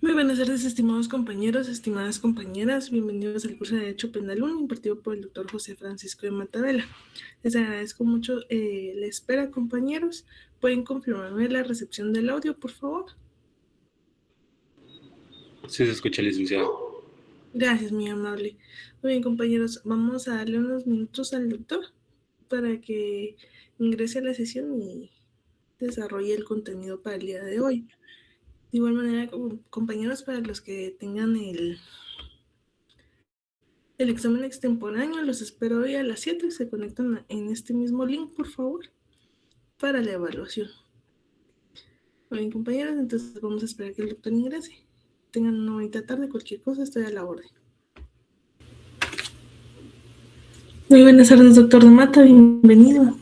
Muy buenas tardes, estimados compañeros, estimadas compañeras. Bienvenidos al curso de Derecho Penal 1, impartido por el doctor José Francisco de Matavela. Les agradezco mucho la espera, compañeros. ¿Pueden confirmarme la recepción del audio, por favor? Sí, se escucha, licenciado. Gracias, muy amable. Muy bien, compañeros, vamos a darle unos minutos al doctor para que ingrese a la sesión y desarrolle el contenido para el día de hoy. De igual manera, compañeros, para los que tengan el examen extemporáneo, los espero hoy a las 7 y se conectan en este mismo link, por favor, para la evaluación. Muy bien, compañeros, entonces vamos a esperar que el doctor ingrese. Tengan una bonita tarde, cualquier cosa, estoy a la orden. Muy buenas tardes, doctor de Mata, bienvenido.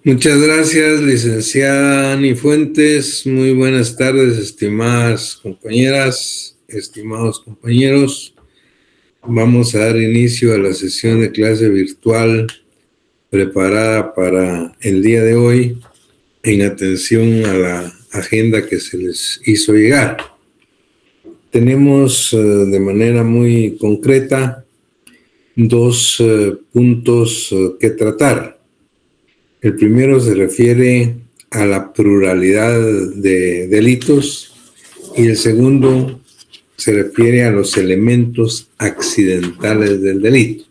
Muchas gracias, licenciada Ani Fuentes. Muy buenas tardes, estimadas compañeras, estimados compañeros. Vamos a dar inicio a la sesión de clase virtual preparada para el día de hoy en atención a la agenda que se les hizo llegar. Tenemos de manera muy concreta dos puntos que tratar. El primero se refiere a la pluralidad de delitos y el segundo se refiere a los elementos accidentales del delito.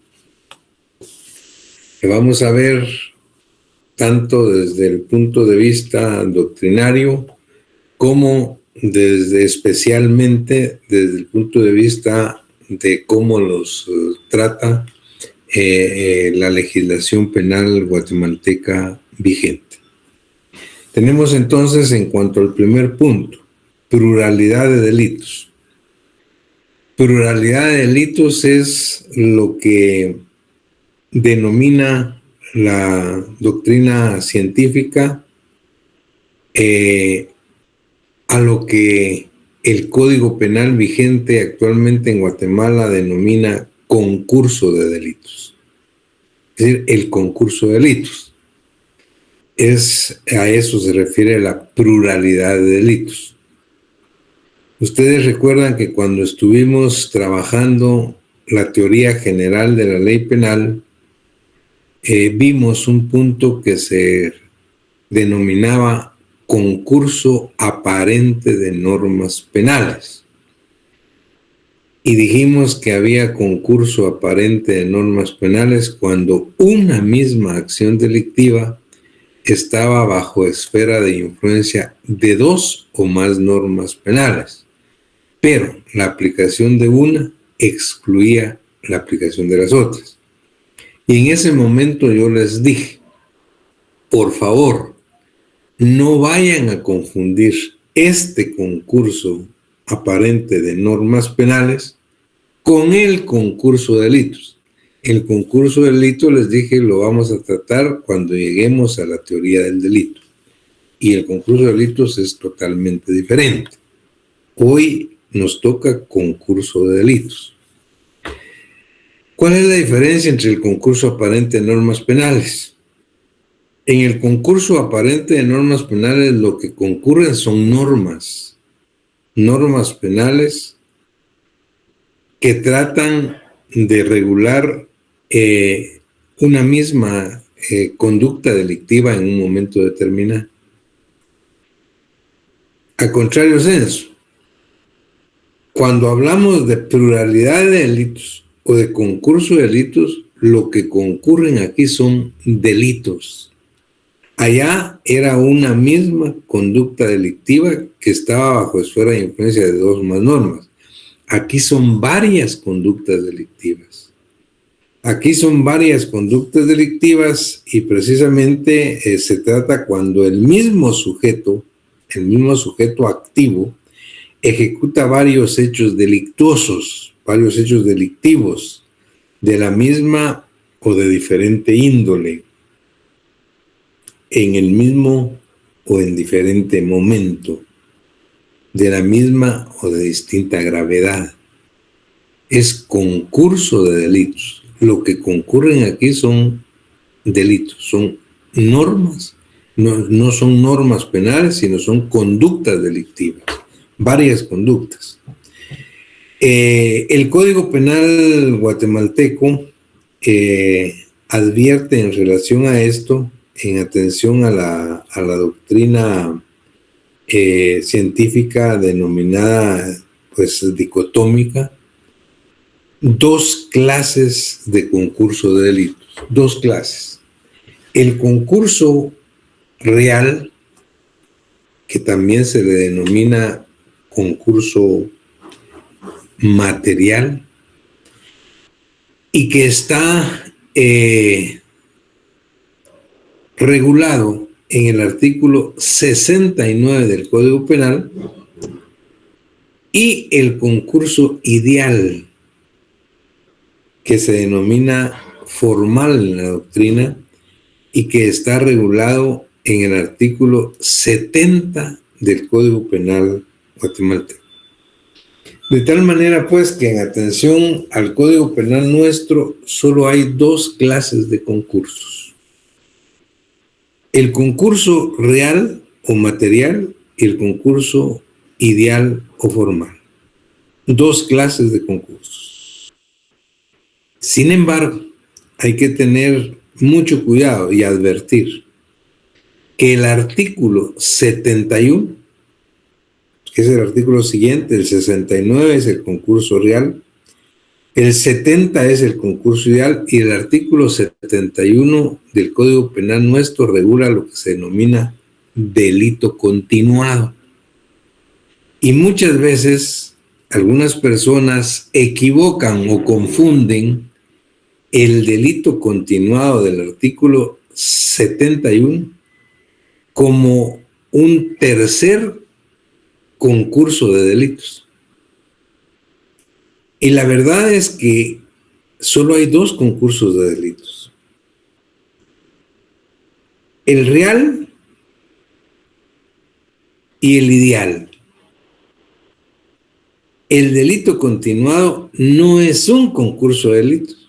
Que vamos a ver tanto desde el punto de vista doctrinario como especialmente desde el punto de vista de cómo los trata la legislación penal guatemalteca vigente. Tenemos entonces, en cuanto al primer punto, pluralidad de delitos. Pluralidad de delitos es lo que denomina la doctrina científica a lo que el Código Penal vigente actualmente en Guatemala denomina concurso de delitos. Es decir, el concurso de delitos. A eso se refiere la pluralidad de delitos. Ustedes recuerdan que cuando estuvimos trabajando la teoría general de la ley penal, vimos un punto que se denominaba concurso aparente de normas penales. Y dijimos que había concurso aparente de normas penales cuando una misma acción delictiva estaba bajo esfera de influencia de dos o más normas penales, pero la aplicación de una excluía la aplicación de las otras. Y en ese momento yo les dije, por favor, no vayan a confundir este concurso aparente de normas penales con el concurso de delitos. El concurso de delitos, les dije, lo vamos a tratar cuando lleguemos a la teoría del delito. Y el concurso de delitos es totalmente diferente. Hoy nos toca concurso de delitos. ¿Cuál es la diferencia entre el concurso aparente de normas penales? En el concurso aparente de normas penales lo que concurren son normas penales que tratan de regular una misma conducta delictiva en un momento determinado. A contrario sensu, cuando hablamos de pluralidad de delitos o de concurso de delitos, lo que concurren aquí son delitos. Allá era una misma conducta delictiva que estaba bajo esfera de influencia de dos o más normas. Aquí son varias conductas delictivas. Aquí son varias conductas delictivas y precisamente se trata cuando el mismo sujeto activo, ejecuta varios hechos delictuosos, varios hechos delictivos de la misma o de diferente índole, en el mismo o en diferente momento, de la misma o de distinta gravedad. Es concurso de delitos. Lo que concurren aquí son delitos, son normas No son normas penales, sino son conductas delictivas, varias conductas. El Código Penal guatemalteco advierte en relación a esto, en atención a la doctrina científica denominada pues dicotómica, dos clases de concurso de delitos, dos clases. El concurso real, que también se le denomina concurso material, y que está regulado en el artículo 69 del Código Penal, y el concurso ideal, que se denomina formal en la doctrina y que está regulado en el artículo 70 del Código Penal guatemalteco. De tal manera, pues, que en atención al Código Penal nuestro, solo hay dos clases de concursos. El concurso real o material y el concurso ideal o formal. Dos clases de concursos. Sin embargo, hay que tener mucho cuidado y advertir que el artículo 71, que es el artículo siguiente, el 69 es el concurso real, el 70 es el concurso ideal, y el artículo 71 del Código Penal nuestro regula lo que se denomina delito continuado. Y muchas veces algunas personas equivocan o confunden el delito continuado del artículo 71 como un tercer concurso de delitos. Y la verdad es que solo hay dos concursos de delitos. El real y el ideal. El delito continuado no es un concurso de delitos.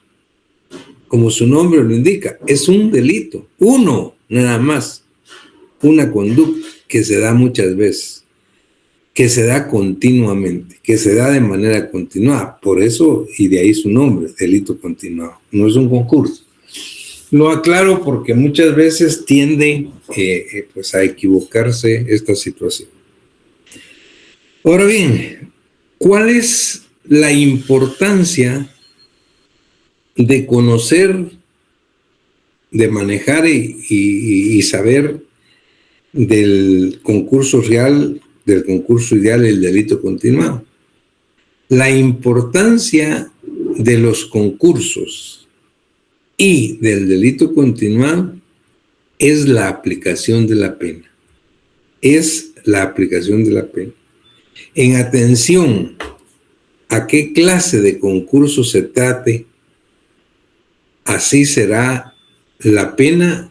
Como su nombre lo indica, es un delito. Uno, nada más. Una conducta que se da muchas veces, que se da continuamente, que se da de manera continuada. Por eso, y de ahí su nombre, delito continuado. No es un concurso. Lo aclaro porque muchas veces tiende pues a equivocarse esta situación. Ahora bien, ¿cuál es la importancia de conocer, de manejar y saber del concurso real, del concurso ideal y el delito continuado? La importancia de los concursos y del delito continuado es la aplicación de la pena. Es la aplicación de la pena. En atención a qué clase de concurso se trate, así será la pena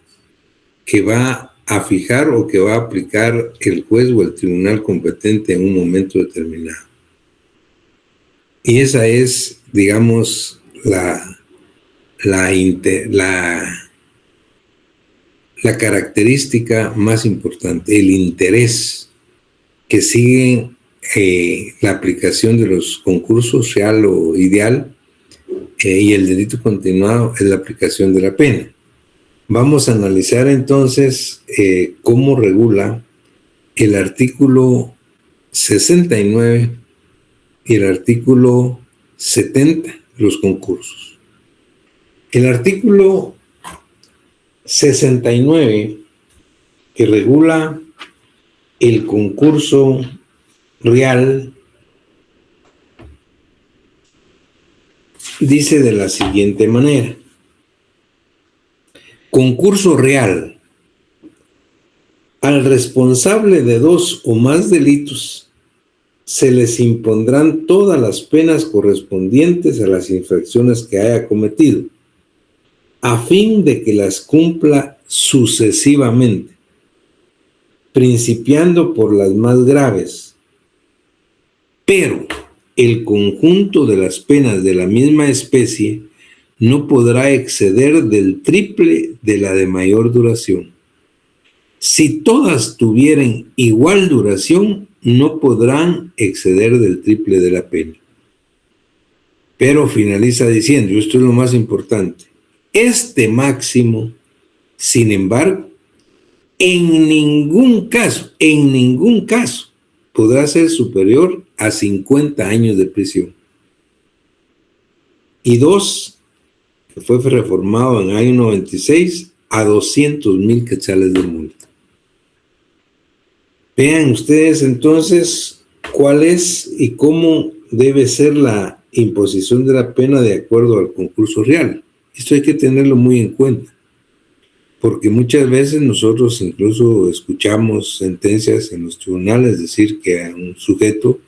que va a fijar o que va a aplicar el juez o el tribunal competente en un momento determinado. Y esa es, digamos, la característica más importante, el interés que sigue la aplicación de los concursos real o ideal y el delito continuado es la aplicación de la pena. Vamos a analizar entonces cómo regula el artículo 69 y el artículo 70 los concursos. El artículo 69, que regula el concurso real, dice de la siguiente manera: concurso real. Al responsable de dos o más delitos se les impondrán todas las penas correspondientes a las infracciones que haya cometido, a fin de que las cumpla sucesivamente, principiando por las más graves. Pero el conjunto de las penas de la misma especie no podrá exceder del triple de la de mayor duración, Si todas tuvieran igual duración, no podrán exceder del triple de la pena. Pero finaliza diciendo, y esto es lo más importante, este máximo, sin embargo, en ningún caso, podrá ser superior a 50 años de prisión. Y 2, que fue reformado en el año 96, a 200,000 quetzales de multa. Vean ustedes entonces cuál es y cómo debe ser la imposición de la pena de acuerdo al concurso real. Esto hay que tenerlo muy en cuenta, porque muchas veces nosotros incluso escuchamos sentencias en los tribunales decir que a un sujeto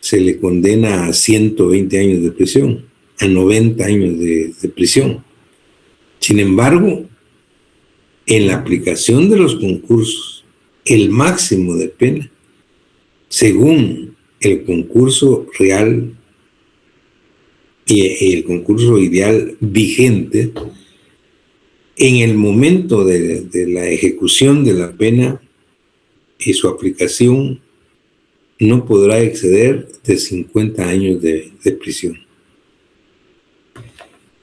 se le condena a 120 años de prisión, a 90 años de prisión. Sin embargo, en la aplicación de los concursos, el máximo de pena, según el concurso real y el concurso ideal vigente, en el momento de la ejecución de la pena y su aplicación, no podrá exceder de 50 años de prisión.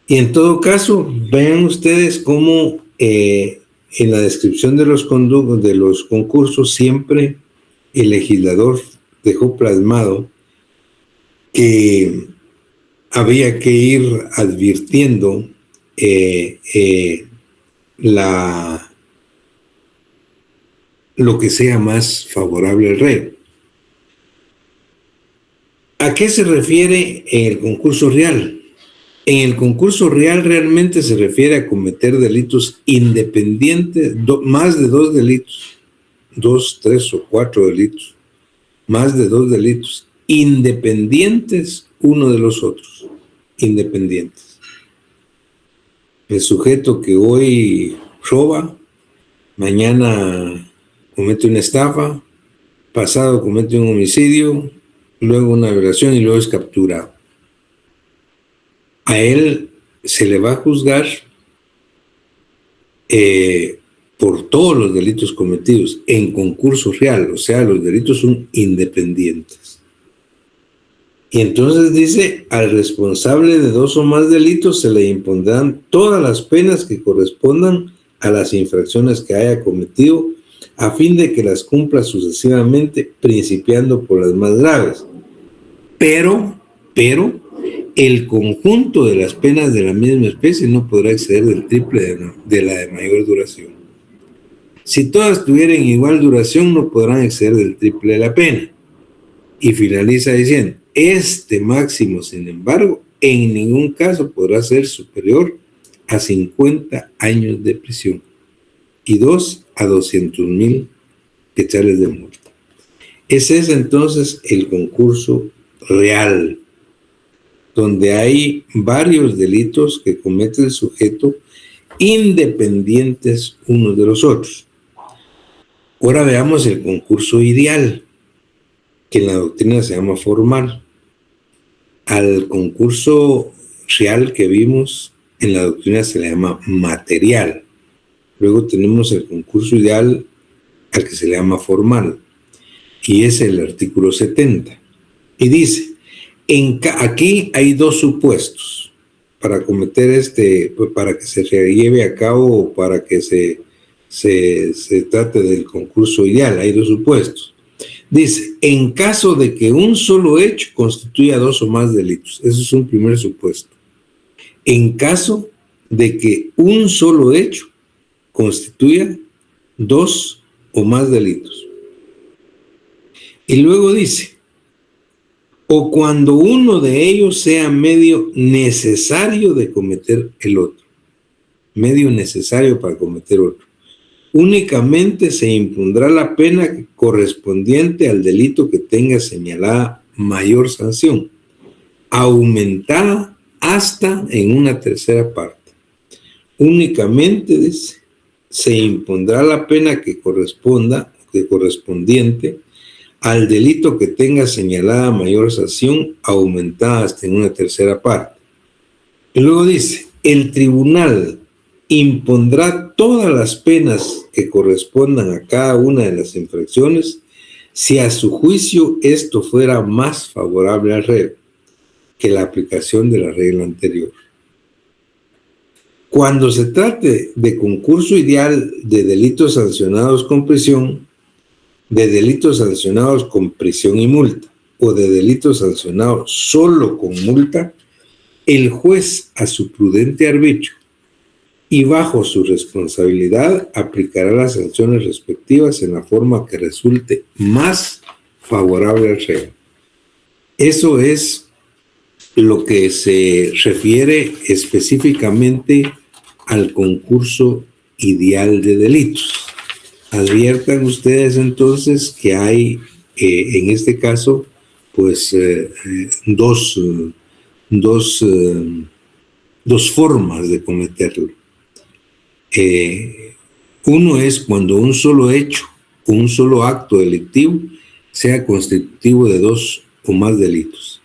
Y en todo caso, vean ustedes cómo en la descripción de los concursos siempre el legislador dejó plasmado que había que ir advirtiendo lo que sea más favorable al reo. ¿A qué se refiere el concurso real? En el concurso real realmente se refiere a cometer delitos independientes, más de 2 delitos, 2, 3 o 4 delitos, más de 2 delitos, independientes uno de los otros, independientes. El sujeto que hoy roba, mañana comete una estafa, pasado comete un homicidio, luego una violación y luego es capturado. A él se le va a juzgar por todos los delitos cometidos en concurso real, o sea, los delitos son independientes. Y entonces dice, al responsable de 2 o más delitos se le impondrán todas las penas que correspondan a las infracciones que haya cometido, a fin de que las cumpla sucesivamente, principiando por las más graves. Pero, el conjunto de las penas de la misma especie no podrá exceder del triple de la de mayor duración. Si todas tuvieran igual duración, no podrán exceder del triple de la pena. Y finaliza diciendo, este máximo, sin embargo, en ningún caso podrá ser superior a 50 años de prisión y 2 a 200,000 quetzales de multa. Ese es entonces el concurso real, donde hay varios delitos que comete el sujeto independientes unos de los otros. Ahora veamos el concurso ideal, que en la doctrina se llama formal. Al concurso real que vimos en la doctrina se le llama material. Luego tenemos el concurso ideal al que se le llama formal, y es el artículo 70. Y dice, aquí hay 2 supuestos para cometer para que se lleve a cabo o para que se trate del concurso ideal. Hay 2 supuestos. Dice, en caso de que un solo hecho constituya 2 o más delitos. Ese es un primer supuesto. En caso de que un solo hecho constituya 2 o más delitos. Y luego dice, o cuando uno de ellos sea medio necesario de cometer el otro. Medio necesario para cometer otro. Únicamente se impondrá la pena correspondiente al delito que tenga señalada mayor sanción, aumentada hasta en una tercera parte. Únicamente, dice, se impondrá la pena que correspondiente al delito que tenga señalada mayor sanción, aumentada hasta en una tercera parte. Y luego dice, el tribunal impondrá todas las penas que correspondan a cada una de las infracciones si a su juicio esto fuera más favorable al reo que la aplicación de la regla anterior. Cuando se trate de concurso ideal de delitos sancionados con prisión, de delitos sancionados con prisión y multa, o de delitos sancionados solo con multa, el juez, a su prudente arbitrio y bajo su responsabilidad, aplicará las sanciones respectivas en la forma que resulte más favorable al reo. Eso es lo que se refiere específicamente al concurso ideal de delitos. Adviertan ustedes entonces que hay en este caso pues dos formas de cometerlo. Uno es cuando un solo hecho o un solo acto delictivo sea constitutivo de dos o más delitos.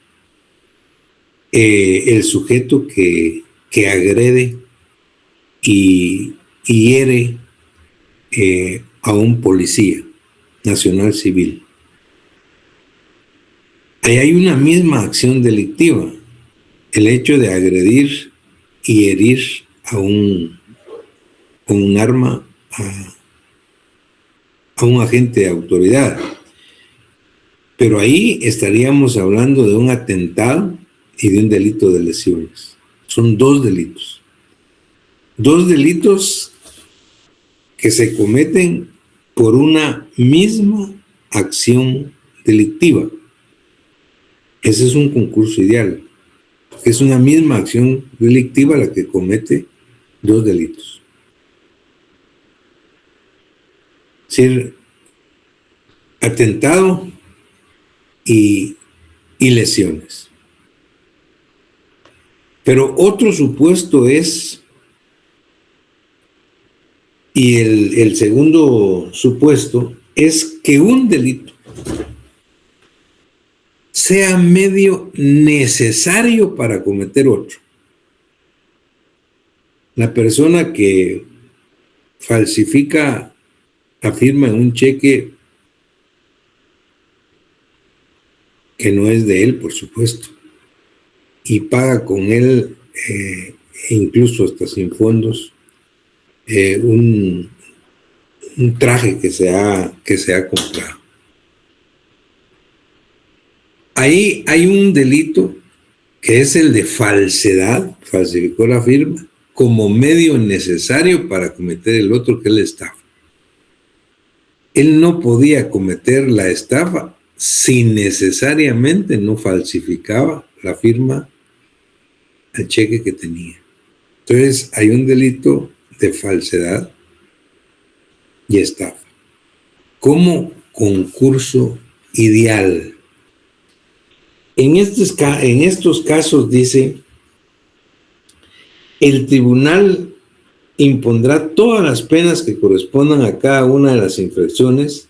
El sujeto que agrede y hiere a un policía nacional civil. Ahí hay una misma acción delictiva, el hecho de agredir y herir con un arma a un agente de autoridad. Pero ahí estaríamos hablando de un atentado y de un delito de lesiones. Son dos delitos. Dos delitos que se cometen por una misma acción delictiva. Ese es un concurso ideal. Es una misma acción delictiva la que comete dos delitos. Es decir, atentado y lesiones. Pero otro supuesto es, y el segundo supuesto es que un delito sea medio necesario para cometer otro. La persona que falsifica la firma en un cheque que no es de él, por supuesto, y paga con él, incluso hasta sin fondos, un traje que se ha comprado. Ahí hay un delito que es el de falsedad, falsificó la firma, como medio necesario para cometer el otro, que es la estafa. Él no podía cometer la estafa si necesariamente no falsificaba la firma al cheque que tenía. Entonces hay un delito de falsedad y estafa como concurso ideal. En estos casos dice, el tribunal impondrá todas las penas que correspondan a cada una de las infracciones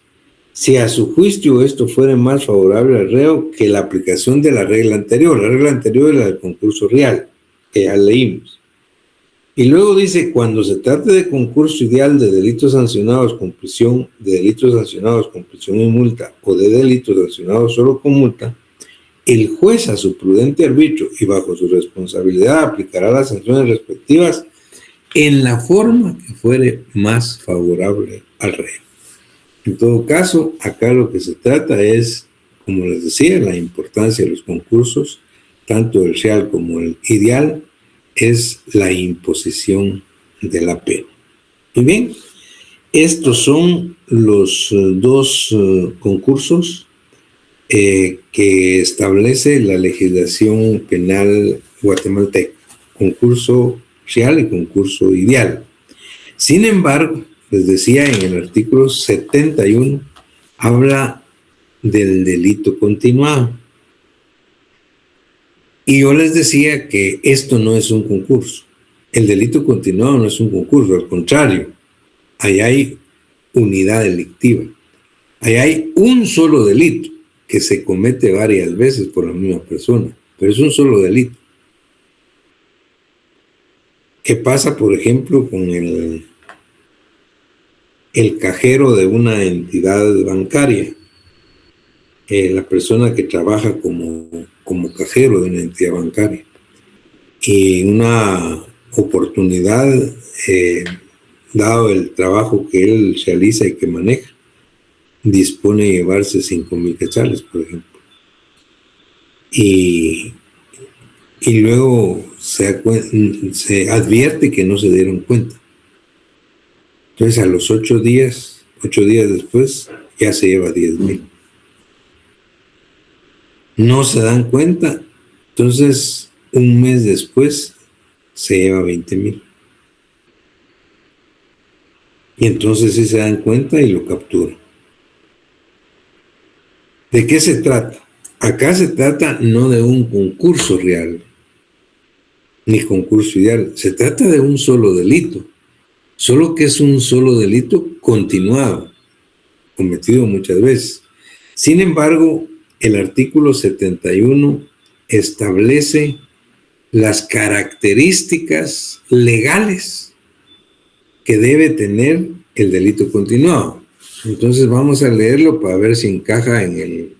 si a su juicio esto fuera más favorable al reo que la aplicación de la regla anterior. La regla anterior es la del concurso real, que ya leímos. Y luego dice, cuando se trate de concurso ideal de delitos sancionados con prisión, de delitos sancionados con prisión y multa, o de delitos sancionados solo con multa, el juez, a su prudente arbitrio y bajo su responsabilidad, aplicará las sanciones respectivas en la forma que fuere más favorable al reo. En todo caso, acá lo que se trata es, como les decía, la importancia de los concursos, tanto el real como el ideal, es la imposición de la pena. Y bien, estos son los dos concursos que establece la legislación penal guatemalteca, concurso real y concurso ideal. Sin embargo, les decía, en el artículo 71 habla del delito continuado. Y yo les decía que esto no es un concurso. El delito continuado no es un concurso, al contrario, ahí hay unidad delictiva. Ahí hay un solo delito que se comete varias veces por la misma persona, pero es un solo delito. ¿Qué pasa, por ejemplo, con el cajero de una entidad bancaria? La persona que trabaja como cajero de una entidad bancaria. Y una oportunidad, dado el trabajo que él realiza y que maneja, dispone de llevarse 5,000 quetzales, por ejemplo. Y luego se advierte que no se dieron cuenta. Entonces a los 8 días después, ya se lleva 10,000. No se dan cuenta, entonces un mes después se lleva 20,000. Y entonces sí se dan cuenta y lo capturan. ¿De qué se trata? Acá se trata no de un concurso real, ni concurso ideal, se trata de un solo delito, solo que es un solo delito continuado, cometido muchas veces. Sin embargo, el artículo 71 establece las características legales que debe tener el delito continuado. Entonces vamos a leerlo para ver si encaja en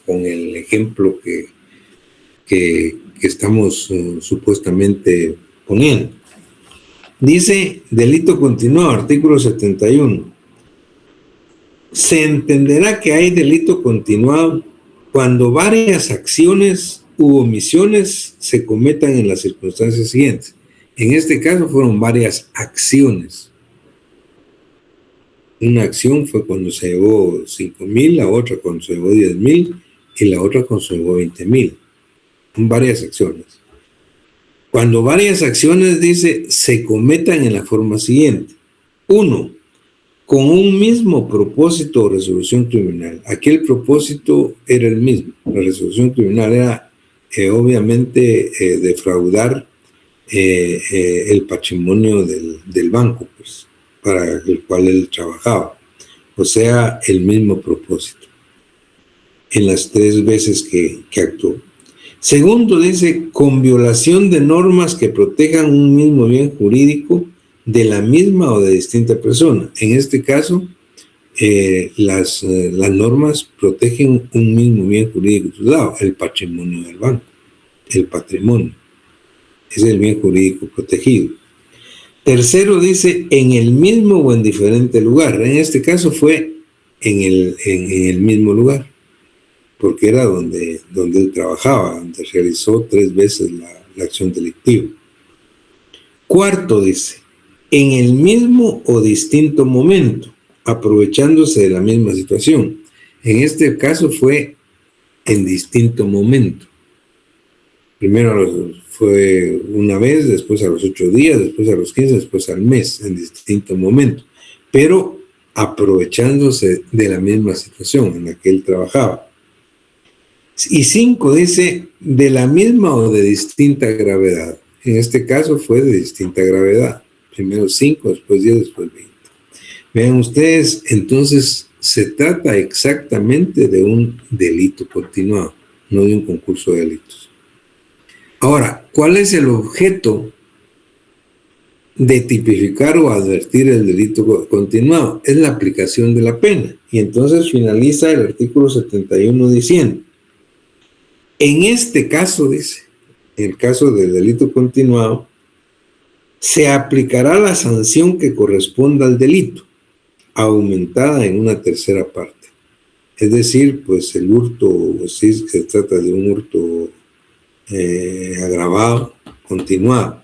con el ejemplo que estamos supuestamente poniendo. Dice delito continuado, artículo 71. Se entenderá que hay delito continuado cuando varias acciones u omisiones se cometan en las circunstancias siguientes. En este caso fueron varias acciones. Una acción fue cuando se llevó 5,000, la otra cuando se llevó 10,000 y la otra cuando se llevó 20,000. Son varias acciones. Cuando varias acciones, dice, se cometan en la forma siguiente. 1. Con un mismo propósito o resolución criminal. Aquí el propósito era el mismo. La resolución criminal era, obviamente, defraudar el patrimonio del banco, pues, para el cual él trabajaba. O sea, el mismo propósito. En las 3 veces que actuó. Segundo, dice, con violación de normas que protejan un mismo bien jurídico de la misma o de distinta persona. En este caso, las normas protegen un mismo bien jurídico tutelado, el patrimonio del banco, el patrimonio. Es el bien jurídico protegido. Tercero, dice, en el mismo o en diferente lugar. En este caso fue en el mismo lugar, porque era donde él trabajaba, donde realizó 3 veces la acción delictiva. Cuarto, dice, en el mismo o distinto momento, aprovechándose de la misma situación. En este caso fue en distinto momento. Primero fue una vez, después a los 8 días, después a los 15, después al mes, en distinto momento. Pero aprovechándose de la misma situación en la que él trabajaba. Y 5, dice, de la misma o de distinta gravedad. En este caso fue de distinta gravedad. Primero 5, después 10, después 20. Vean ustedes, entonces se trata exactamente de un delito continuado, no de un concurso de delitos. Ahora, ¿cuál es el objeto de tipificar o advertir el delito continuado? Es la aplicación de la pena. Y entonces finaliza el artículo 71 diciendo, en este caso, dice, en el caso del delito continuado, se aplicará la sanción que corresponda al delito, aumentada en una tercera parte. Es decir, pues el hurto, si se trata de un hurto agravado, continuado.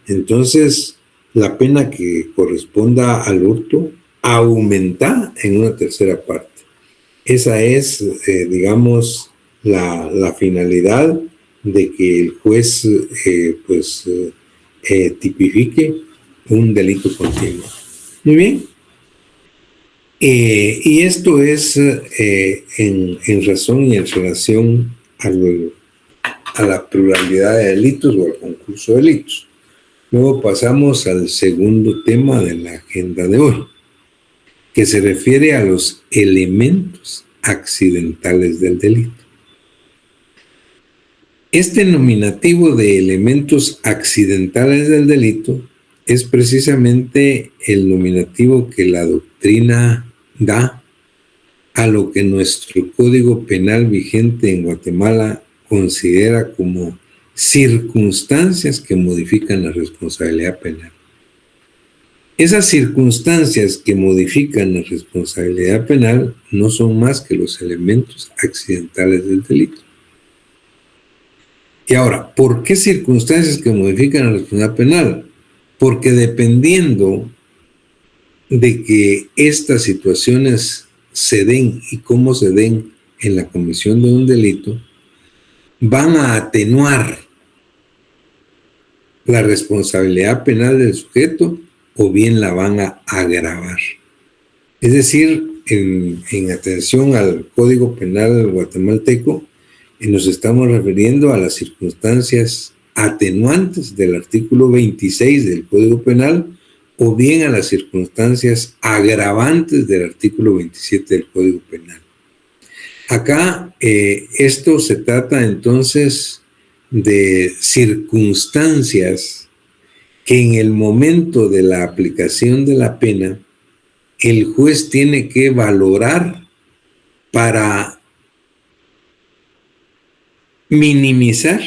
Entonces, la pena que corresponda al hurto aumenta en una tercera parte. Esa es, digamos, la finalidad de que el juez tipifique un delito continuo. Muy bien. Y esto es en razón y en relación a la pluralidad de delitos o al concurso de delitos. Luego pasamos al segundo tema de la agenda de hoy, que se refiere a los elementos accidentales del delito. Este nominativo de elementos accidentales del delito es precisamente el nominativo que la doctrina da a lo que nuestro Código Penal vigente en Guatemala considera como circunstancias que modifican la responsabilidad penal. Esas circunstancias que modifican la responsabilidad penal no son más que los elementos accidentales del delito. Y ahora, ¿por qué circunstancias que modifican la responsabilidad penal? Porque dependiendo de que estas situaciones se den y cómo se den en la comisión de un delito, van a atenuar la responsabilidad penal del sujeto o bien la van a agravar. Es decir, en atención al Código Penal guatemalteco, nos estamos refiriendo a las circunstancias atenuantes del artículo 26 del Código Penal o bien a las circunstancias agravantes del artículo 27 del Código Penal. Acá esto se trata entonces de circunstancias que en el momento de la aplicación de la pena el juez tiene que valorar para minimizar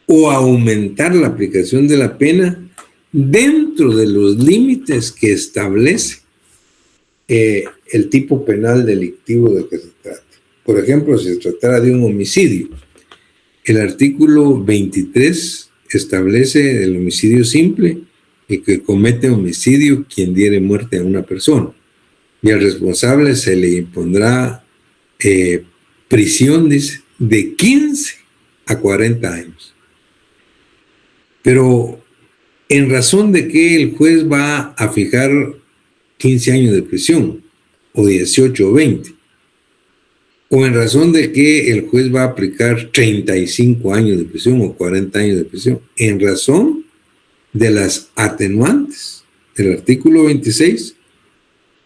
o aumentar la aplicación de la pena dentro de los límites que establece el tipo penal delictivo de que se trata. Por ejemplo, si se tratara de un homicidio, el artículo 23 establece el homicidio simple y que comete homicidio quien diere muerte a una persona. Y al responsable se le impondrá prisión, dice, de 15 a 40 años. Pero en razón de que el juez va a fijar 15 años de prisión, o 18 o 20, o en razón de que el juez va a aplicar 35 años de prisión o 40 años de prisión, en razón de las atenuantes del artículo 26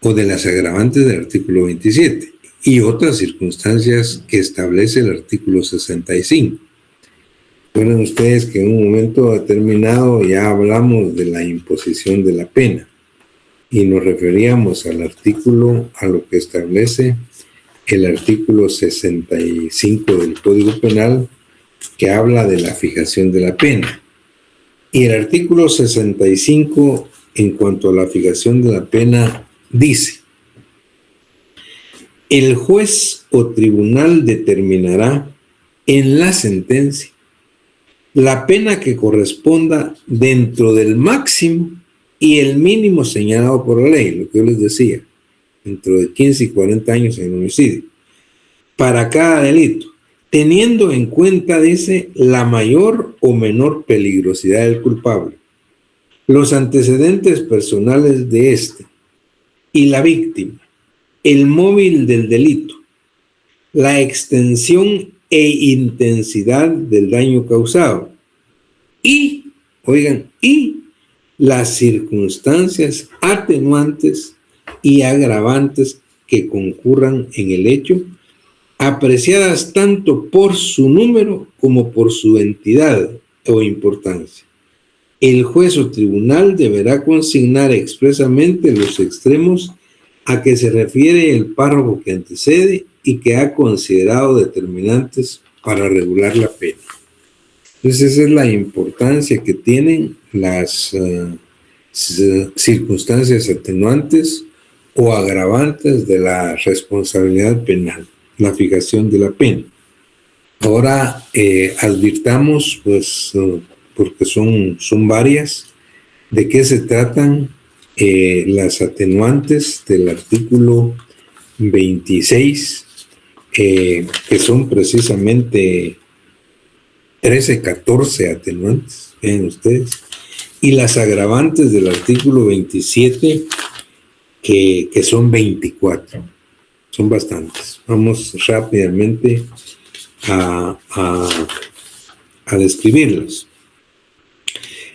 o de las agravantes del artículo 27 y otras circunstancias que establece el artículo 65. Recuerden ustedes que en un momento determinado ya hablamos de la imposición de la pena y nos referíamos al artículo, a lo que establece el artículo 65 del Código Penal, que habla de la fijación de la pena. Y el artículo 65, en cuanto a la fijación de la pena, dice: el juez o tribunal determinará en la sentencia la pena que corresponda dentro del máximo y el mínimo señalado por la ley, lo que yo les decía, dentro de 15 y 40 años en homicidio, para cada delito, teniendo en cuenta, dice, la mayor o menor peligrosidad del culpable, los antecedentes personales de éste y la víctima, el móvil del delito, la extensión e intensidad del daño causado y, oigan, y las circunstancias atenuantes y agravantes que concurran en el hecho, apreciadas tanto por su número como por su entidad o importancia. El juez o tribunal deberá consignar expresamente los extremos a que se refiere el párrafo que antecede y que ha considerado determinantes para regular la pena. Entonces esa es la importancia que tienen las circunstancias atenuantes o agravantes de la responsabilidad penal, la fijación de la pena. Ahora advirtamos, pues, porque son varias, de qué se tratan las atenuantes del artículo 26, que son precisamente 13, 14 atenuantes, vean ustedes, y las agravantes del artículo 27, que son 24. Son bastantes. Vamos rápidamente a describirlas.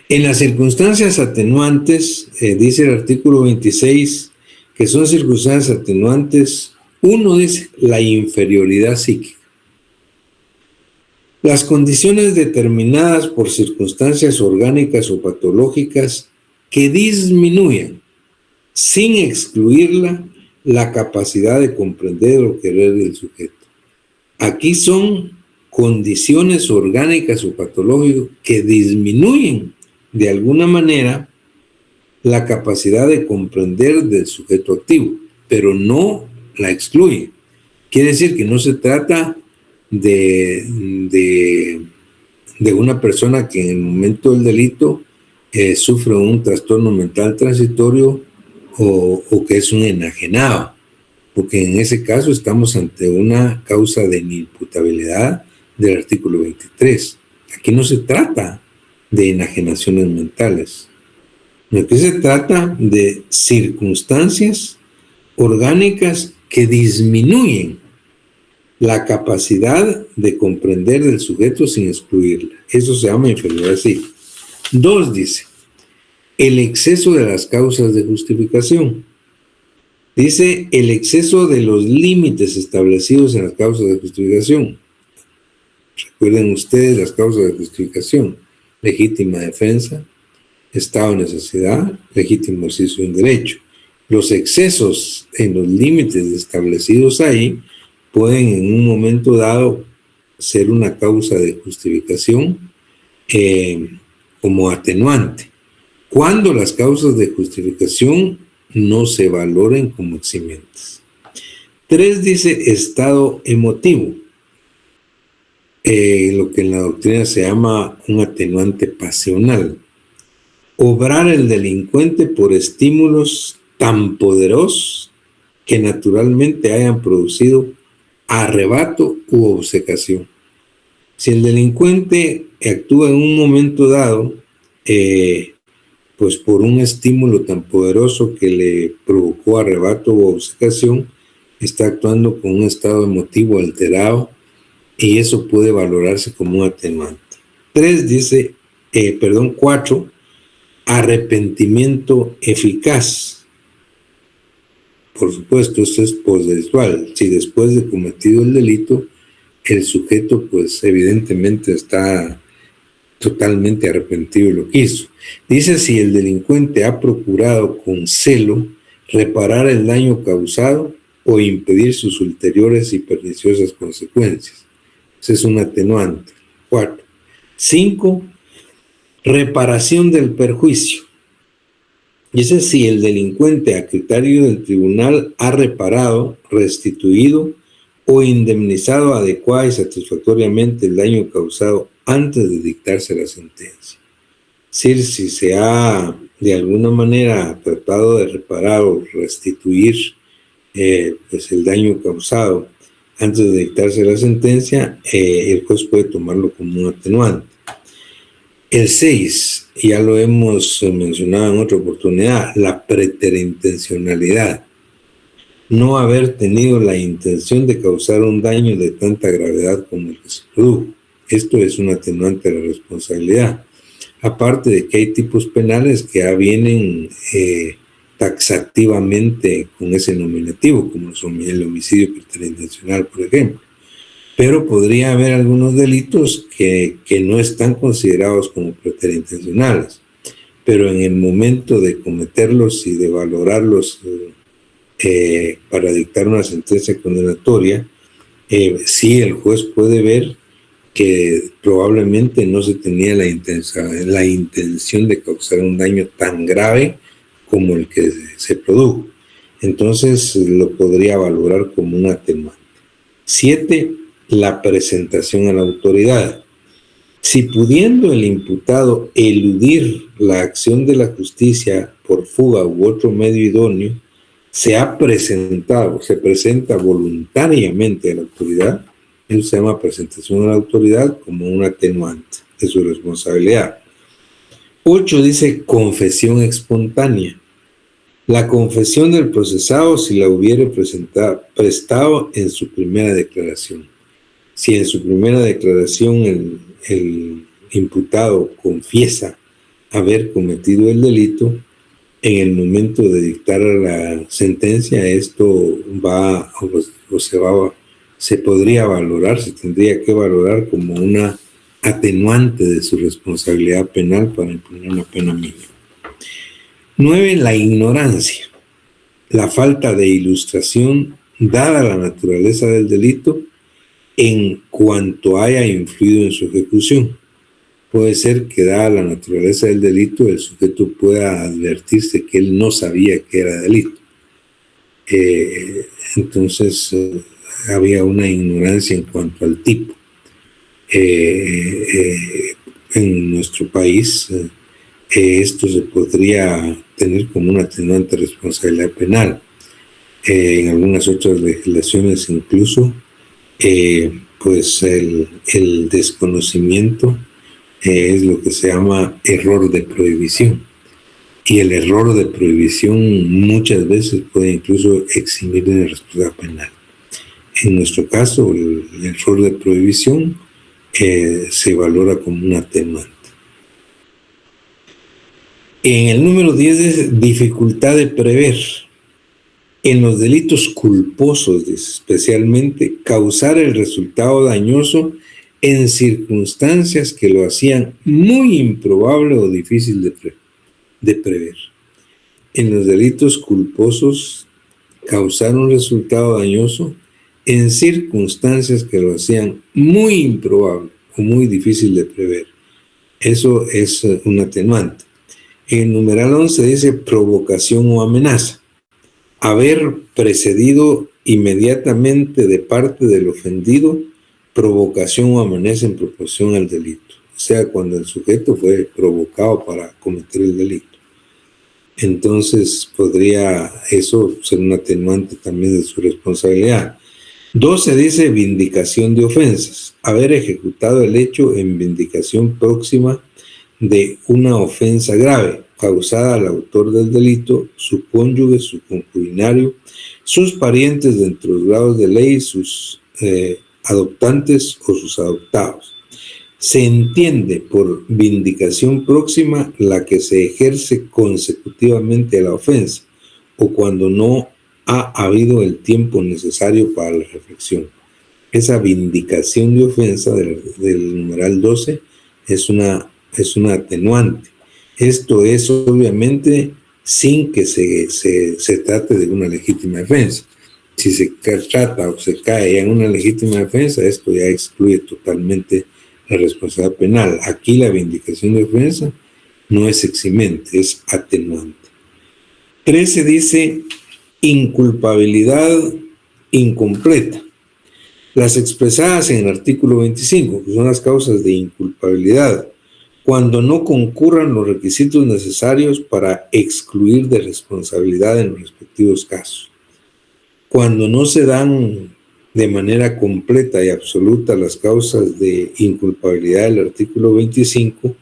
En las circunstancias atenuantes, dice el artículo 26, que son circunstancias atenuantes, uno dice la inferioridad psíquica. Las condiciones determinadas por circunstancias orgánicas o patológicas que disminuyan, sin excluirla, la capacidad de comprender o querer del sujeto. Aquí son condiciones orgánicas o patológicas que disminuyen de alguna manera la capacidad de comprender del sujeto activo, pero no la excluye. Quiere decir que no se trata de una persona que en el momento del delito sufre un trastorno mental transitorio o que es un enajenado, porque en ese caso estamos ante una causa de inimputabilidad del artículo 23. Aquí no se trata de enajenaciones mentales. Aquí se trata de circunstancias orgánicas que disminuyen la capacidad de comprender del sujeto sin excluirla. Eso se llama inferioridad psíquica. 2, dice, el exceso de las causas de justificación. Dice el exceso de los límites establecidos en las causas de justificación. Recuerden ustedes las causas de justificación: legítima defensa, estado de necesidad, legítimo ejercicio de un derecho. Los excesos en los límites establecidos ahí pueden en un momento dado ser una causa de justificación como atenuante, cuando las causas de justificación no se valoren como eximientes. 3, dice estado emotivo, lo que en la doctrina se llama un atenuante pasional. Obrar el delincuente por estímulos tan poderosos que naturalmente hayan producido arrebato u obcecación. Si el delincuente actúa en un momento dado, pues por un estímulo tan poderoso que le provocó arrebato u obcecación, está actuando con un estado emotivo alterado y eso puede valorarse como un atenuante. 4, arrepentimiento eficaz. Por supuesto, esto es posdelictual. Si después de cometido el delito, el sujeto pues evidentemente está totalmente arrepentido de lo que hizo. Dice si el delincuente ha procurado con celo reparar el daño causado o impedir sus ulteriores y perniciosas consecuencias. Ese es un atenuante. 4. 5. Reparación del perjuicio. Dice si el delincuente a criterio del tribunal ha reparado, restituido o indemnizado adecuada y satisfactoriamente el daño causado antes de dictarse la sentencia. Es decir, si se ha de alguna manera tratado de reparar o restituir pues el daño causado antes de dictarse la sentencia, el juez puede tomarlo como un atenuante. El 6, ya lo hemos mencionado en otra oportunidad, la preterintencionalidad. No haber tenido la intención de causar un daño de tanta gravedad como el que se produjo. Esto es un atenuante de la responsabilidad. Aparte de que hay tipos penales que ya vienen taxativamente con ese nominativo, como el homicidio preterintencional, por ejemplo. Pero podría haber algunos delitos que no están considerados como preterintencionales, pero en el momento de cometerlos y de valorarlos para dictar una sentencia condenatoria, sí el juez puede ver que probablemente no se tenía la intención de causar un daño tan grave como el que se produjo. Entonces lo podría valorar como un atenuante. 7. La presentación a la autoridad. Si pudiendo el imputado eludir la acción de la justicia por fuga u otro medio idóneo, se presenta voluntariamente a la autoridad, eso se llama presentación a la autoridad como un atenuante de su responsabilidad. 8 dice confesión espontánea. La confesión del procesado si la hubiere prestado en su primera declaración. Si en su primera declaración el imputado confiesa haber cometido el delito, en el momento de dictar la sentencia, esto se podría valorar, se tendría que valorar como una atenuante de su responsabilidad penal para imponer una pena mínima. 9. La ignorancia, la falta de ilustración dada la naturaleza del delito en cuanto haya influido en su ejecución. Puede ser que dada la naturaleza del delito, el sujeto pueda advertirse que él no sabía que era delito. Entonces, había una ignorancia en cuanto al tipo. En nuestro país, esto se podría tener como una atenuante responsabilidad penal. En algunas otras legislaciones incluso, pues el desconocimiento es lo que se llama error de prohibición. Y el error de prohibición muchas veces puede incluso eximir de la responsabilidad penal. En nuestro caso, el error de prohibición se valora como un atenuante. En el número 10 es dificultad de prever. En los delitos culposos, especialmente, causar el resultado dañoso en circunstancias que lo hacían muy improbable o difícil de prever. En los delitos culposos, causar un resultado dañoso en circunstancias que lo hacían muy improbable o muy difícil de prever. Eso es un atenuante. En el numeral 11 dice provocación o amenaza. Haber precedido inmediatamente de parte del ofendido provocación o amenaza en proporción al delito. O sea, cuando el sujeto fue provocado para cometer el delito. Entonces, podría eso ser un atenuante también de su responsabilidad. 12 dice vindicación de ofensas. Haber ejecutado el hecho en vindicación próxima de una ofensa grave causada al autor del delito, su cónyuge, su concubinario, sus parientes dentro de los grados de ley, sus adoptantes o sus adoptados. Se entiende por vindicación próxima la que se ejerce consecutivamente a la ofensa o cuando no ha habido el tiempo necesario para la reflexión. Esa vindicación de ofensa del numeral 12 es una atenuante. Esto es obviamente sin que se trate de una legítima defensa. Si se trata o se cae en una legítima defensa, esto ya excluye totalmente la responsabilidad penal. Aquí la vindicación de ofensa no es eximente, es atenuante. 13 dice inculpabilidad incompleta. Las expresadas en el artículo 25, que son las causas de inculpabilidad, cuando no concurran los requisitos necesarios para excluir de responsabilidad en los respectivos casos. Cuando no se dan de manera completa y absoluta las causas de inculpabilidad del artículo 25,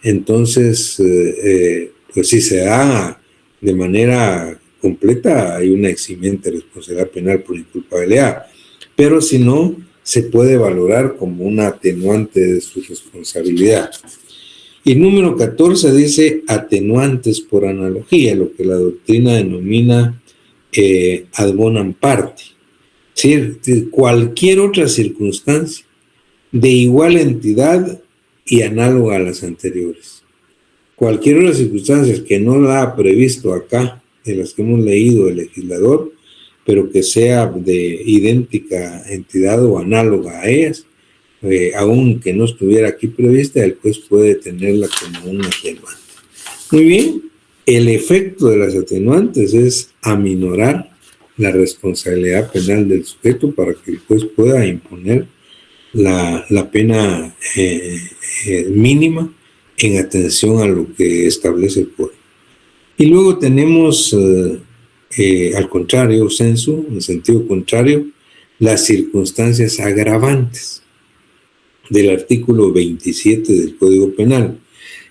entonces, pues si se da de manera completa, hay una eximiente responsabilidad penal por inculpabilidad, pero si no, se puede valorar como una atenuante de su responsabilidad. Y número 14 dice atenuantes por analogía, lo que la doctrina denomina ad bonam parte. Es decir, cualquier otra circunstancia de igual entidad y análoga a las anteriores. Cualquier otra circunstancia que no la ha previsto acá, de las que hemos leído el legislador, pero que sea de idéntica entidad o análoga a ellas, aunque no estuviera aquí prevista, el juez puede tenerla como un atenuante. Muy bien, el efecto de las atenuantes es aminorar la responsabilidad penal del sujeto para que el juez pueda imponer la pena mínima en atención a lo que establece el código. Y luego tenemos, al contrario, censo, en sentido contrario, las circunstancias agravantes del artículo 27 del Código Penal.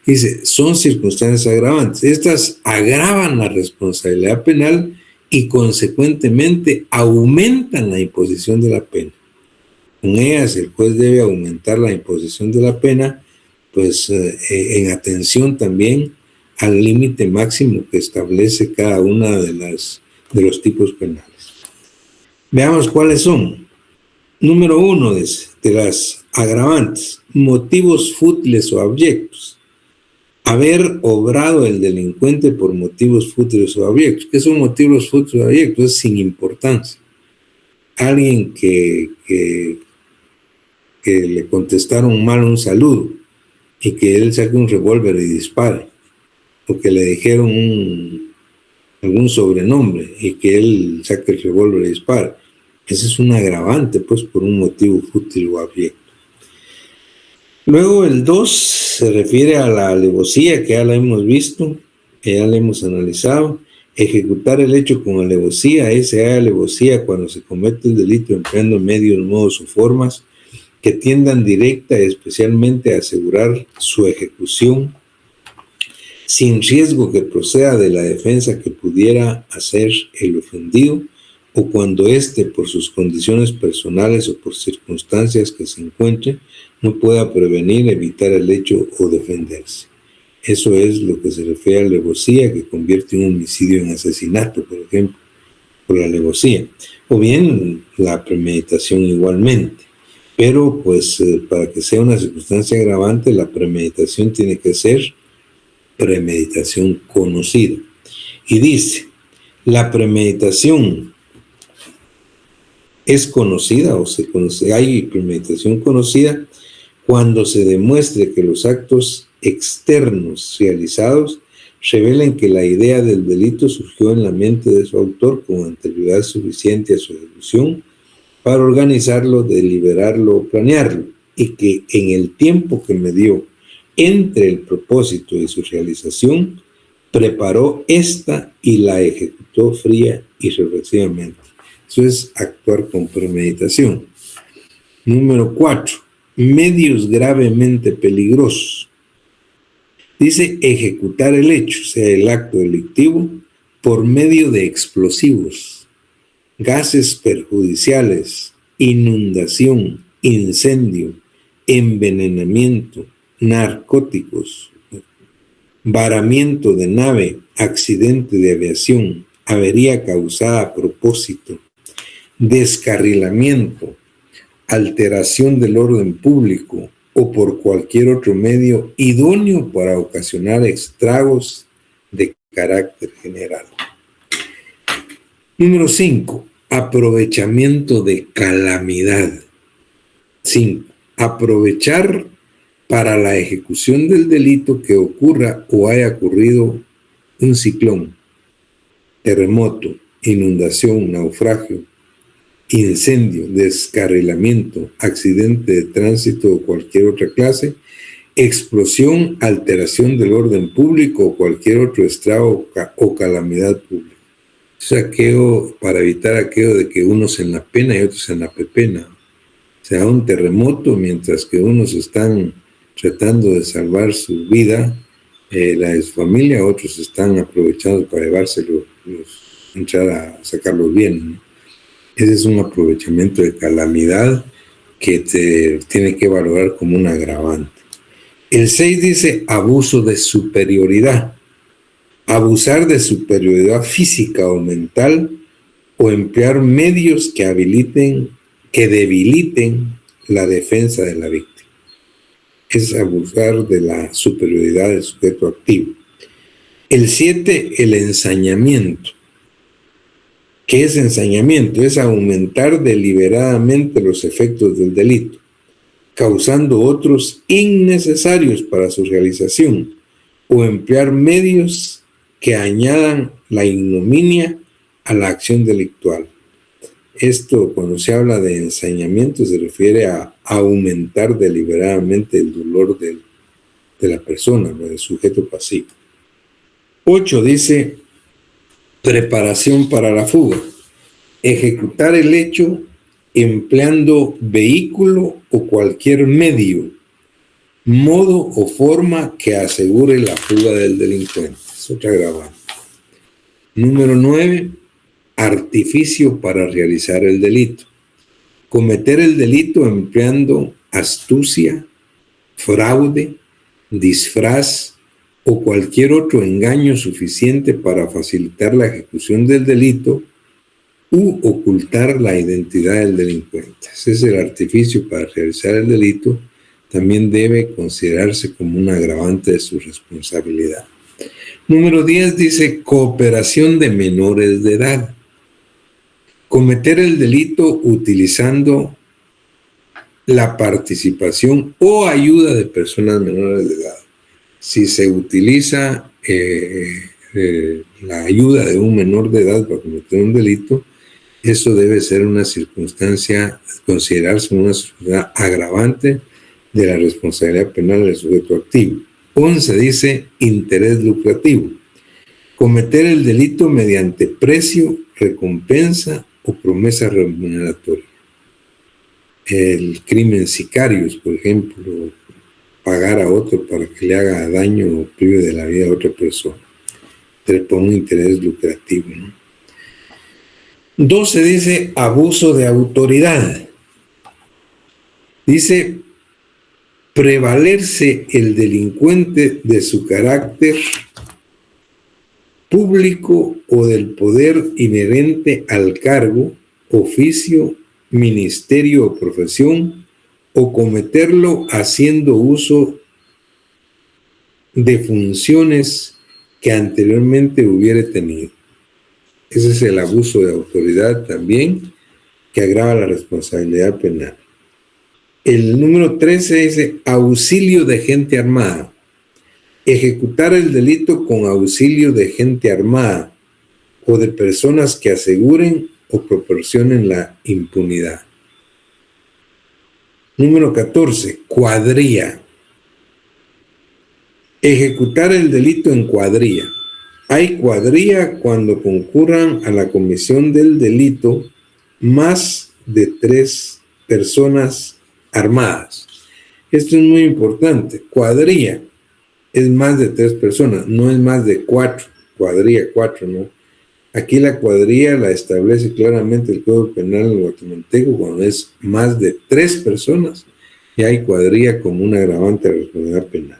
Dice, son circunstancias agravantes. Estas agravan la responsabilidad penal y consecuentemente aumentan la imposición de la pena. Con ellas el juez debe aumentar la imposición de la pena, pues en atención también al límite máximo que establece cada una de los tipos penales. Veamos cuáles son. Número 1 de las agravantes, motivos fútiles o abyectos. Haber obrado el delincuente por motivos fútiles o abyectos. ¿Qué son motivos fútiles o abyectos? Es sin importancia. Alguien que le contestaron mal un saludo y que él saque un revólver y dispare, o que le dijeron algún sobrenombre y que él saque el revólver y dispare. Ese es un agravante, pues, por un motivo fútil o abyecto. Luego el 2 se refiere a la alevosía, que ya la hemos visto, que ya la hemos analizado. Ejecutar el hecho con alevosía es alevosía cuando se comete el delito empleando medios, modos o formas que tiendan directa y especialmente a asegurar su ejecución sin riesgo que proceda de la defensa que pudiera hacer el ofendido, o cuando éste, por sus condiciones personales o por circunstancias que se encuentre, no pueda prevenir, evitar el hecho o defenderse. Eso es lo que se refiere a alevosía, que convierte un homicidio en asesinato, por ejemplo, por la alevosía. O bien la premeditación igualmente. Pero, pues, para que sea una circunstancia agravante, la premeditación tiene que ser premeditación conocida. Y dice, la premeditación es conocida o se conoce, hay premeditación conocida cuando se demuestre que los actos externos realizados revelen que la idea del delito surgió en la mente de su autor con anterioridad suficiente a su ejecución para organizarlo, deliberarlo o planearlo, y que en el tiempo que medió entre el propósito y su realización, preparó esta y la ejecutó fría y reflexivamente. Eso es actuar con premeditación. Número 4. Medios gravemente peligrosos. Dice ejecutar el hecho, o sea, el acto delictivo, por medio de explosivos, gases perjudiciales, inundación, incendio, envenenamiento, narcóticos, varamiento de nave, accidente de aviación, avería causada a propósito, descarrilamiento, alteración del orden público o por cualquier otro medio idóneo para ocasionar estragos de carácter general. Número 5. Aprovechamiento de calamidad. 5. Aprovechar para la ejecución del delito que ocurra o haya ocurrido un ciclón, terremoto, inundación, naufragio, incendio, descarrilamiento, accidente de tránsito o cualquier otra clase, explosión, alteración del orden público o cualquier otro estrago o calamidad pública. Saqueo para evitar aquello de que unos en la pena y otros en la pepena. O sea, un terremoto mientras que unos están tratando de salvar su vida, la de su familia, otros están aprovechando para llevárselo, entrar a sacarlos bien, ¿no? Ese es un aprovechamiento de calamidad que te tiene que valorar como un agravante. El 6 dice abuso de superioridad. Abusar de superioridad física o mental o emplear medios que debiliten la defensa de la víctima. Es abusar de la superioridad del sujeto activo. El 7, el ensañamiento. ¿Qué es ensañamiento? Es aumentar deliberadamente los efectos del delito, causando otros innecesarios para su realización, o emplear medios que añadan la ignominia a la acción delictual. Esto, cuando se habla de ensañamiento, se refiere a aumentar deliberadamente el dolor de la persona, del sujeto pasivo. 8 dice preparación para la fuga. Ejecutar el hecho empleando vehículo o cualquier medio, modo o forma que asegure la fuga del delincuente. Es otra agravante. Número 9. Artificio para realizar el delito. Cometer el delito empleando astucia, fraude, disfraz o cualquier otro engaño suficiente para facilitar la ejecución del delito u ocultar la identidad del delincuente. Ese es el artificio para realizar el delito. También debe considerarse como un agravante de su responsabilidad. Número 10 dice cooperación de menores de edad. Cometer el delito utilizando la participación o ayuda de personas menores de edad. Si se utiliza la ayuda de un menor de edad para cometer un delito, eso debe ser una circunstancia, considerarse una circunstancia agravante de la responsabilidad penal del sujeto activo. 11 dice interés lucrativo. Cometer el delito mediante precio, recompensa o promesa remuneratoria. El crimen sicarios, por ejemplo, pagar a otro para que le haga daño o prive de la vida a otra persona, por un interés lucrativo, ¿no? 12 dice abuso de autoridad. Dice prevalerse el delincuente de su carácter público o del poder inherente al cargo, oficio, ministerio o profesión, o cometerlo haciendo uso de funciones que anteriormente hubiera tenido. Ese es el abuso de autoridad también, que agrava la responsabilidad penal. El número 13 dice auxilio de gente armada. Ejecutar el delito con auxilio de gente armada o de personas que aseguren o proporcionen la impunidad. Número 14, cuadrilla. Ejecutar el delito en cuadrilla. Hay cuadrilla cuando concurran a la comisión del delito más de 3 personas armadas. Esto es muy importante. Cuadrilla es más de 3 personas, no es más de 4. Cuadrilla, 4, ¿no? Aquí la cuadrilla la establece claramente el Código Penal guatemalteco cuando es más de 3 personas y hay cuadrilla como un agravante de la responsabilidad penal.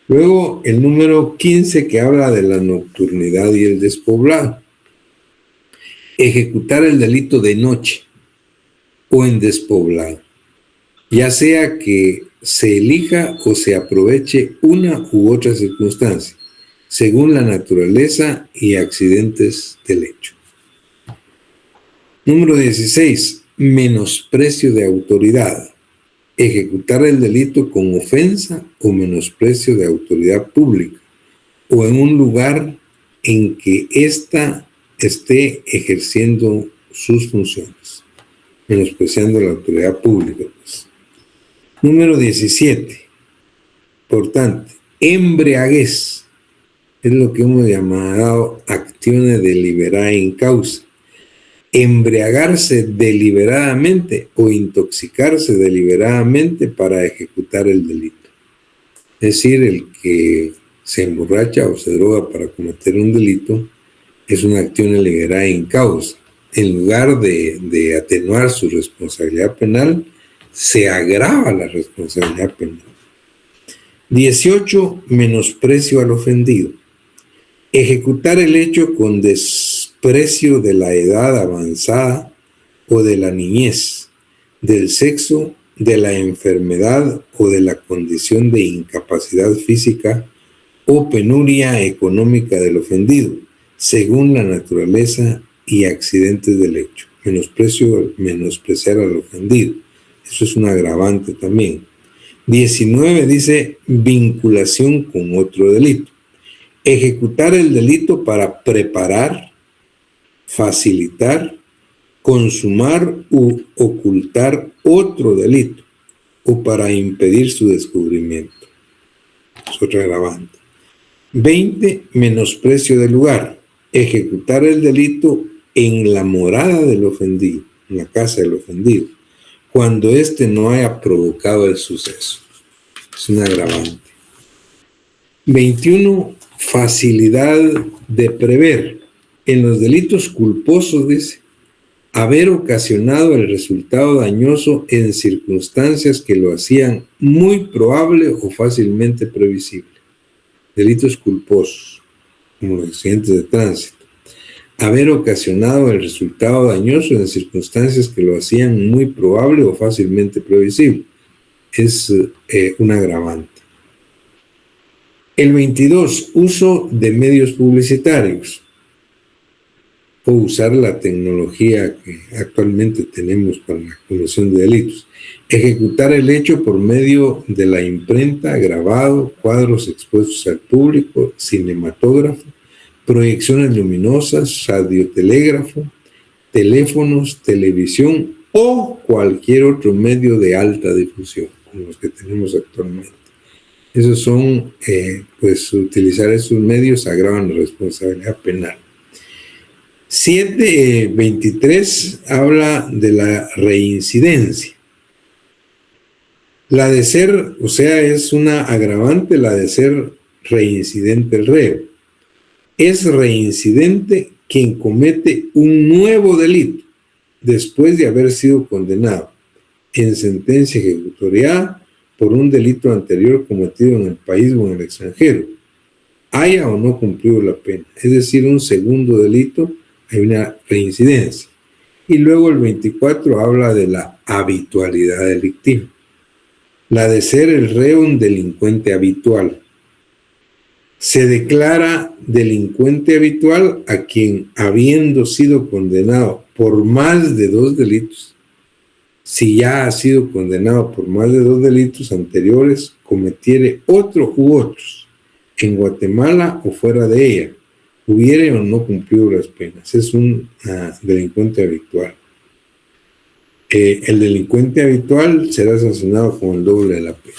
Luego el número 15 que habla de la nocturnidad y el despoblado. Ejecutar el delito de noche o en despoblado, ya sea que se elija o se aproveche una u otra circunstancia, según la naturaleza y accidentes del hecho. Número 16. Menosprecio de autoridad. Ejecutar el delito con ofensa o menosprecio de autoridad pública o en un lugar en que ésta esté ejerciendo sus funciones, menospreciando la autoridad pública, pues. Número 17. Importante. Embriaguez. Es lo que hemos llamado acciones deliberadas in causa. Embriagarse deliberadamente o intoxicarse deliberadamente para ejecutar el delito. Es decir, el que se emborracha o se droga para cometer un delito es una acción deliberada in causa. En lugar de atenuar su responsabilidad penal, se agrava la responsabilidad penal. 18. Menosprecio al ofendido. Ejecutar el hecho con desprecio de la edad avanzada o de la niñez, del sexo, de la enfermedad o de la condición de incapacidad física o penuria económica del ofendido, según la naturaleza y accidentes del hecho. Menospreciar al ofendido. Eso es un agravante también. 19 dice vinculación con otro delito. Ejecutar el delito para preparar, facilitar, consumar u ocultar otro delito o para impedir su descubrimiento. Es otro agravante. 20. Menosprecio del lugar. Ejecutar el delito en la morada del ofendido, en la casa del ofendido, cuando éste no haya provocado el suceso. Es un agravante. 21. Facilidad de prever. En los delitos culposos, dice, haber ocasionado el resultado dañoso en circunstancias que lo hacían muy probable o fácilmente previsible. Delitos culposos, como los accidentes de tránsito. haber ocasionado el resultado dañoso en circunstancias que lo hacían muy probable o fácilmente previsible. Es un agravante. El 22, uso de medios publicitarios o usar la tecnología que actualmente tenemos para la comisión de delitos. Ejecutar el hecho por medio de la imprenta, grabado, cuadros expuestos al público, cinematógrafo, proyecciones luminosas, radiotelégrafo, teléfonos, televisión o cualquier otro medio de alta difusión, como los que tenemos actualmente. Esos son, pues utilizar esos medios agravan la responsabilidad penal. 7.23 habla de la reincidencia. La de ser, o sea, es una agravante la de ser reincidente el reo. Es reincidente quien comete un nuevo delito después de haber sido condenado en sentencia ejecutoriada por un delito anterior cometido en el país o en el extranjero, haya o no cumplido la pena. Es decir, un segundo delito, hay una reincidencia. Y luego el 24 habla de la habitualidad delictiva. La de ser el reo un delincuente habitual. Se declara delincuente habitual a quien, habiendo sido condenado por más de 2 delitos, si ya ha sido condenado por más de 2 delitos anteriores, cometiere otro u otros, en Guatemala o fuera de ella, hubiere o no cumplido las penas. Es un delincuente habitual. El delincuente habitual será sancionado con el doble de la pena.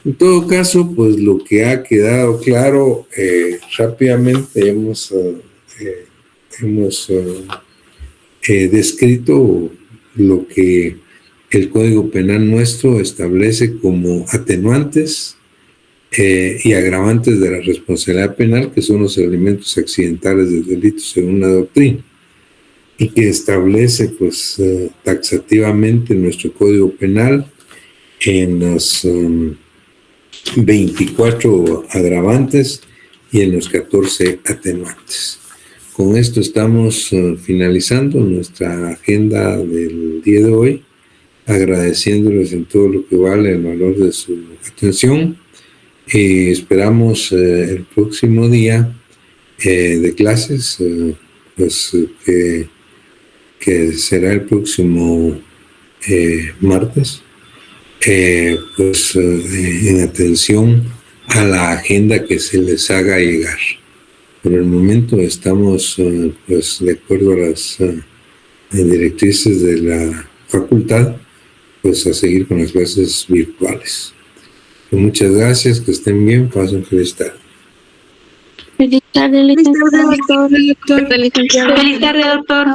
En todo caso, pues lo que ha quedado claro, rápidamente hemos descrito lo que el Código Penal nuestro establece como atenuantes y agravantes de la responsabilidad penal, que son los elementos accidentales del delito según la doctrina, y que establece pues taxativamente nuestro Código Penal en los 24 agravantes y en los 14 atenuantes. Con esto estamos finalizando nuestra agenda del día de hoy, agradeciéndoles en todo lo que vale el valor de su atención. Esperamos el próximo día de clases, pues que será el próximo martes, pues en atención a la agenda que se les haga llegar. Por el momento estamos pues de acuerdo a las directrices de la facultad, pues a seguir con las clases virtuales. Muchas gracias, que estén bien, pasen feliz tarde. Feliz tarde, licenciado. Feliz tarde, doctor. Feliz tarde, doctor.